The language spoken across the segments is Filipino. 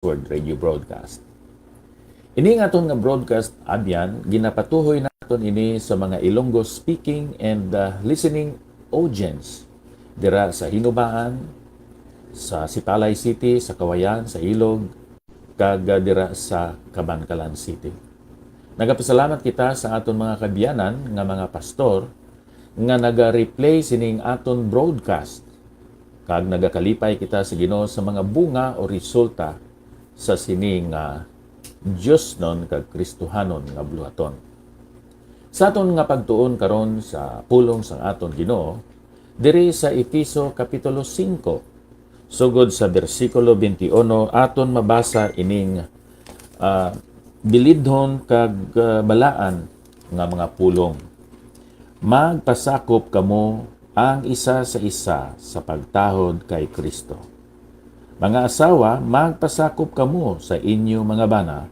World Radio Broadcast. Ini nga aton nga broadcast abyan ginapatuhoy naton ini sa mga Ilonggo speaking and listening audience dira sa Hinubaan, sa Sipalay City, sa Kawayan, sa Ilog, kag dira sa Cabancalan City. Nagapasalamat kita sa aton mga kabiyanan nga mga pastor nga naga-replay sining aton broadcast kag nagakalipay kita sa Ginoo sa mga bunga o resulta sa sining Diyos nun kag Kristohanon nga buluhaton. Sa aton nga pagtuon karon sa pulong sa aton Ginoo diri sa Efeso kapitulo 5 sugod sa bersikulo 21 aton mabasa ining bilidhon kag balaan nga mga pulong. Magpasakop kamo ang isa sa isa sa pagtahod kay Kristo. Mga asawa, magpasakop kamo sa inyo mga bana,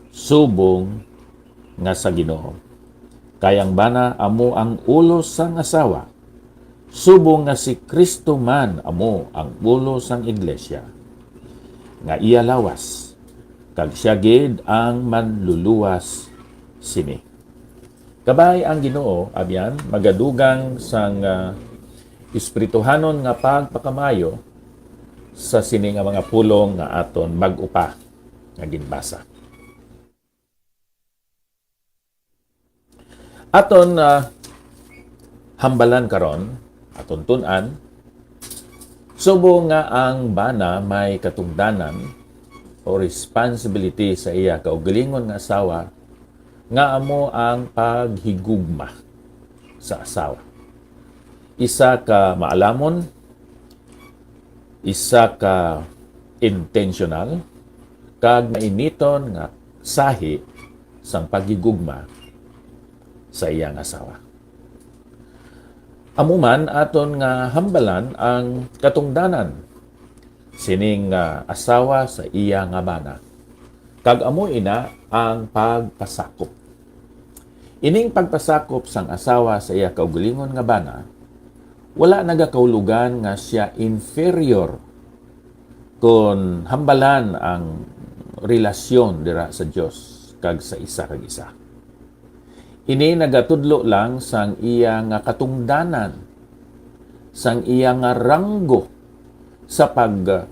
subong nga sa Ginoo. Kayang bana amo ang ulo sang asawa, subong nga si Kristo man amo ang ulo sang iglesia. Nga iya lawas, kag siya gid ang manluluwas sini. Kabay ang Ginoo, abyan, magadugang sang espirituhanon nga pagpakamayo sa sini nga mga pulong nga aton mag-upa nga ginbasa. Aton hambalan karon, aton tun-an, subo nga ang bana may katungdanan o responsibility sa iya kaugalingon nga asawa nga amo ang paghigugma sa asawa. Isa ka maalamon, isa ka intentional, kag mainiton nga sahi sang paghigugma sa iyang asawa. Amuman aton nga hambalan ang katungdanan sining asawa sa iya nga bana. Kag amo ina ang pagpasakop. Ining pagpasakop sang asawa sa iya kaugalingon nga bana, wala nagakaulugan nga siya inferior kung hambalan ang relasyon dira sa Dios kag sa isa kag isa. Ini nagatudlo lang sang iya nga katungdanan, sang iya nga ranggo sa pag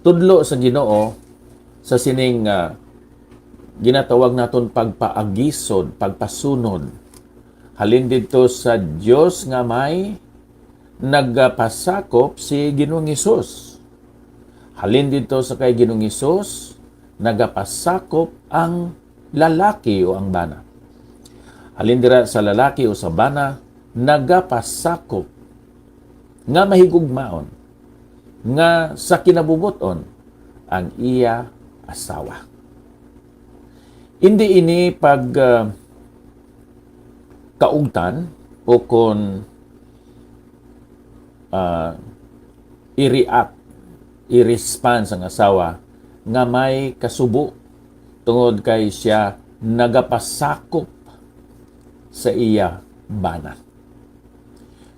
tudlo sa Ginoo sa sining ginatawag naton pagpaagisod, pagpasunod. Halin dito sa Diyos nga may nagpasakop si Ginoong Hesus. Halin dito sa kay Ginoong Hesus, nagapasakop ang lalaki o ang bana. Halin dira sa lalaki o sa bana, nagapasakop nga mahigugmaon, nga sa kinabubuton ang iya asawa. Hindi ini pag kaugtan o kung i-react, i-response ang asawa nga may kasubo tungod kay siya nagapasakop sa iya bana.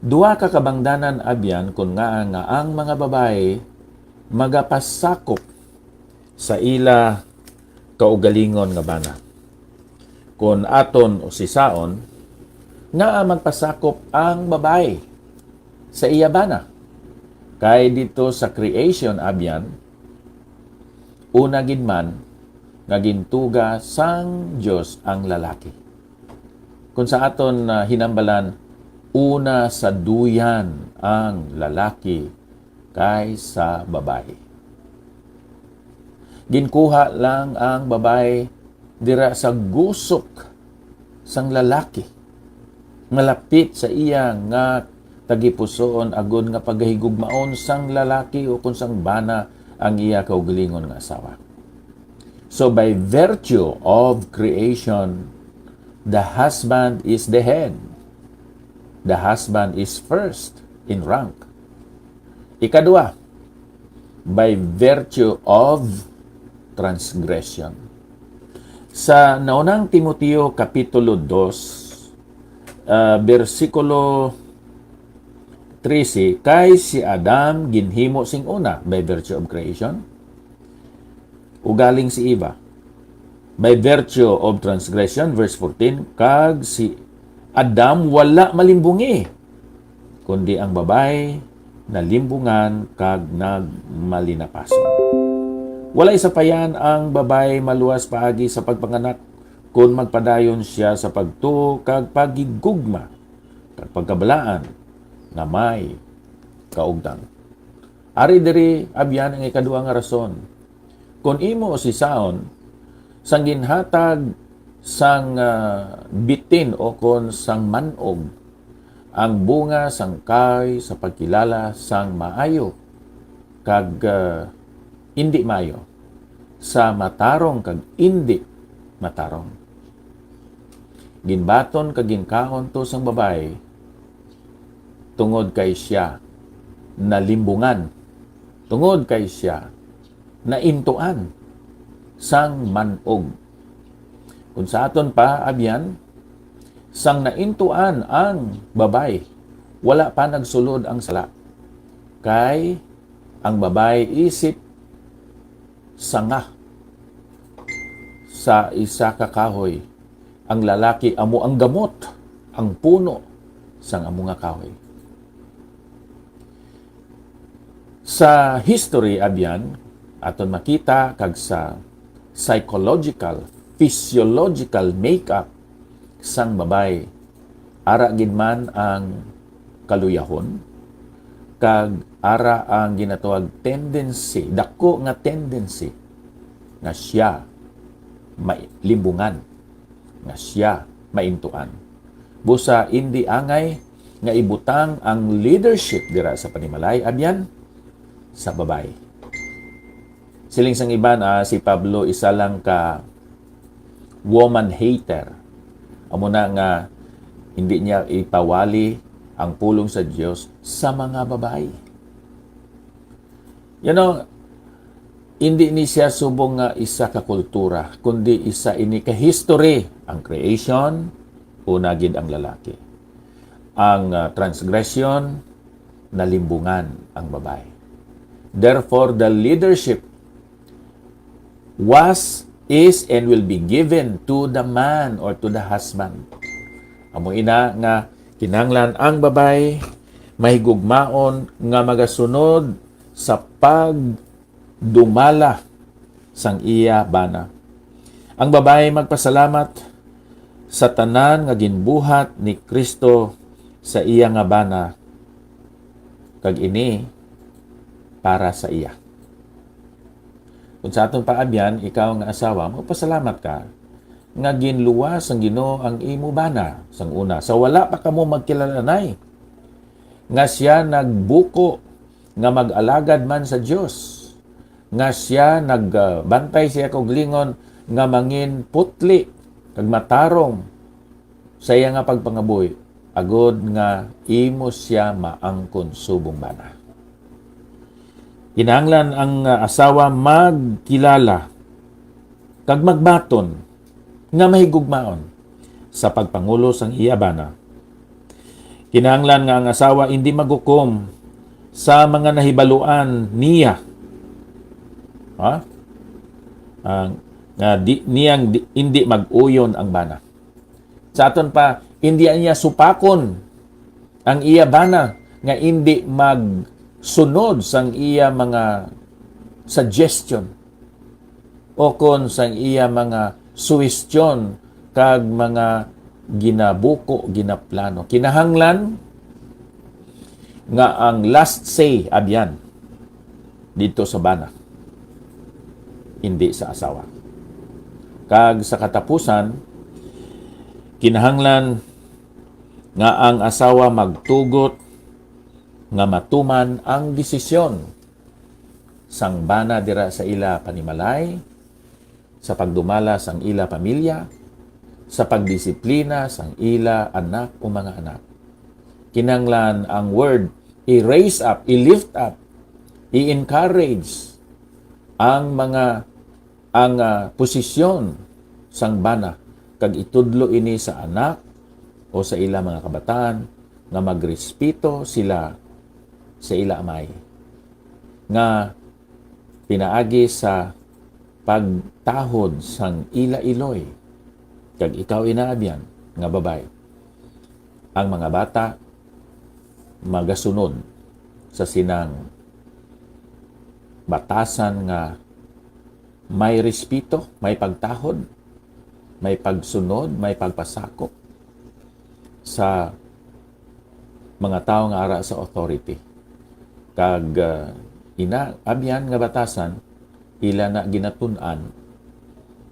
Duha ka kabangdanan abyan kung nga ang mga babae magapasakop sa ila kaugalingon nga bana. Kung aton o sisaon, nga magpasakop ang babae sa iya bana. Kay dito sa creation abyan, una gid man nga gintuga sang Dios ang lalaki. Kung sa aton hinambalan, una sa duyan ang lalaki kaysa babae. Ginkuha lang ang babae dira sa gusok sang lalaki. Malapit sa iya nga tagipusoon agon nga pagahigugmaon sang lalaki o kung sang bana ang iya kaugalingon nga asawa. So by virtue of creation, the husband is the head. The husband is first in rank. Ikadua, by virtue of transgression. Sa naunang Timoteo Kapitulo 2, versikulo 13, kay si Adam ginhimo sing una by virtue of creation, ugaling si Eva. By virtue of transgression, verse 14, kag si Adam wala malimbungi, kundi ang babae nalimbungan kag nagmalinapason. Wala isa pa yan ang babae maluwas paagi sa pagpanganak kung magpadayon siya sa pagtuo kag pagigugma kag pagkabalaan na may kaugtang. Ari diri abyan ang ikaduha nga rason. Kung imo si Saon sang ginhatag sang bitin o kon sang manog ang bunga sang kay sa pagkilala sang maayo kag indi maayo, sa matarong kag indi matarong. Ginbaton kag ginkaon to sang babae tungod kay siya nalimbungan, tungod kay siya naintuan sang manog. Kung sa aton pa abyan, sang naintuan ang babay, wala pa nagsulod ang sala. Kay ang babay isip sanga sa isa ka kahoy. Ang lalaki amo ang gamot, ang puno sang amo nga kahoy. Sa history abyan, aton makita kag sa psychological, physiological makeup sang babay, ara gid man ang kaluyahon kag ara ang ginatawag tendency, dako nga tendency nga siya mailimbungan, nga siya maintuan. Busa indi angay nga ibutang ang leadership dira sa panimalay abyan sa babay. Siling sang iban, si Pablo isa lang ka woman hater. Amo na nga hindi niya ipawali ang pulong sa Diyos sa mga babae. You know, hindi ni siya subong nga isa ka kultura, kundi isa ini ka history. Ang creation, una gid ang lalaki. Ang transgression, nalimbungan ang babae. Therefore, the leadership was, is, and will be given to the man or to the husband. Amo ina nga kinahanglan ang babay mahigugmaon nga magasunod sa pagdumala sang iya bana. Ang babay magpasalamat sa tanan nga ginbuhat ni Kristo sa iya nga bana kag ini para sa iya. Kung sa atong paabyan, ikaw nga asawa, magpasalamat ka nga ginluwas ang Ginoo ang imo bana sang una. Sa wala pa kamo magkilalanay, nga siya nagbuko nga mag-alagad man sa Dios, nga siya nagbantay siya kog lingon nga mangin putli kag matarong sa iya nga pagpangabuhi agod nga imo siya maangkon subong bana. Kinahanglan ang asawa magkilala kag magbaton nga mahigugmaon sa pagpangulo sang iya bana. Kinahanglan nga ang asawa hindi magukom sa mga nahibaluan niya. Hindi mag-uyon ang bana. Sa aton pa, hindi niya supakon ang iya bana nga hindi magsunod sang iya mga suggestion o kon sang iya mga suwestyon kag mga ginabuko, ginaplano. Kinahanglan nga ang last say abyan dito sa bana, hindi sa asawa. Kag sa katapusan, kinahanglan nga ang asawa magtugot nga matuman ang desisyon sang bana dira sa ila panimalay, sa pagdumala sang ila pamilya, sa pagdisiplina sang ila anak o mga anak. Kinahanglan ang word i-raise up, i-lift up, i-encourage ang posisyon sang bana kag itudlo ini sa anak o sa ila mga kabataan nga magrespeto sila sa ila amay nga pinaagi sa pagtahod sang ila-iloy kag ikaw inaabyan nga babay. Ang mga bata magasunod sa sinang batasan nga may respeto, may pagtahod, may pagsunod, may pagpasakop sa mga tao nga ara sa authority. Kag inaabyan nga batasan, ila na ginatun-an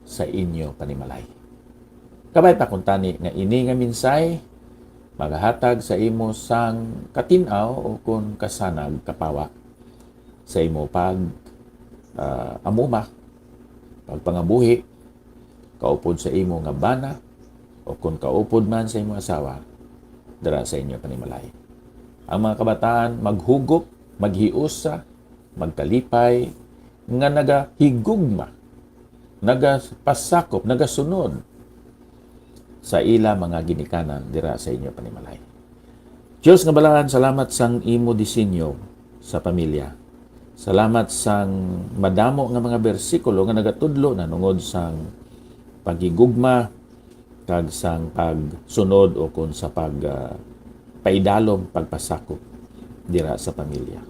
sa inyo panimalay. Kabay pa kung tani nga ini nga minsay, magahatag sa imo sang katinaw o kung kasanag kapawa sa imo pag amuma, pagpangabuhi, kaupod sa imo nga bana, o kung kaupod man sa imo asawa, dara sa inyo panimalay. Ang mga kabataan maghugop, maghiusa, magkalipay, nga nagahigugma, nagapasakop, nagasunod sa ila mga ginikanan dira sa inyo panimalay. Diyos nga balahan, salamat sang imo disenyo sa pamilya. Salamat sang madamo nga mga bersikulo nga nagatudlo na nungod sang pagigugma kag sang pagsunod o kun sa paidalom pagpasakop dira sa pamilya.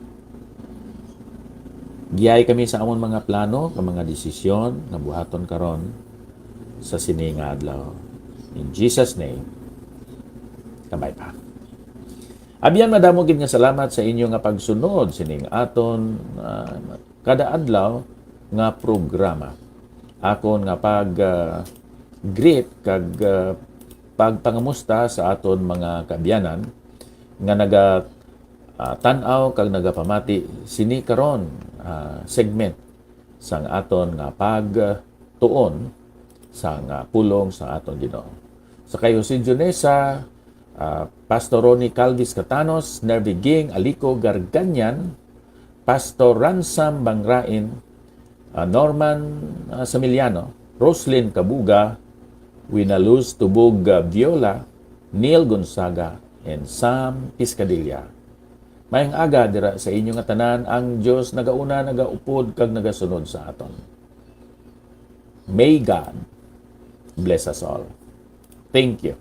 Giyay kami sa amon mga plano, nga mga desisyon nga buhaton karon sa sini nga adlaw. In Jesus' name, kabay pa. Abyan madamo gid nga salamat sa inyo nga pagsunod sining aton kada adlaw nga programa. Akon nga greet kag pagpangamusta sa aton mga kaabyanan nga tan-aw kag nagapamati sini karon segment sang aton nga pagtuon sang pulong sa aton Ginoo. Sa kayo si Junesa, Pastor Ronnie Calvis Catanos, Nervy Ging, Alico Garganyan, Pastor Ransam Bangrain, Norman Samiliano, Roslyn Kabuga, Winaluz Tubog Viola, Neil Gonzaga, and Sam Piscadilla. Mayang aga dira sa inyo nga tanan, ang Dios nagauna, nagaupod kag nagasunod sa aton. May God bless us all. Thank you.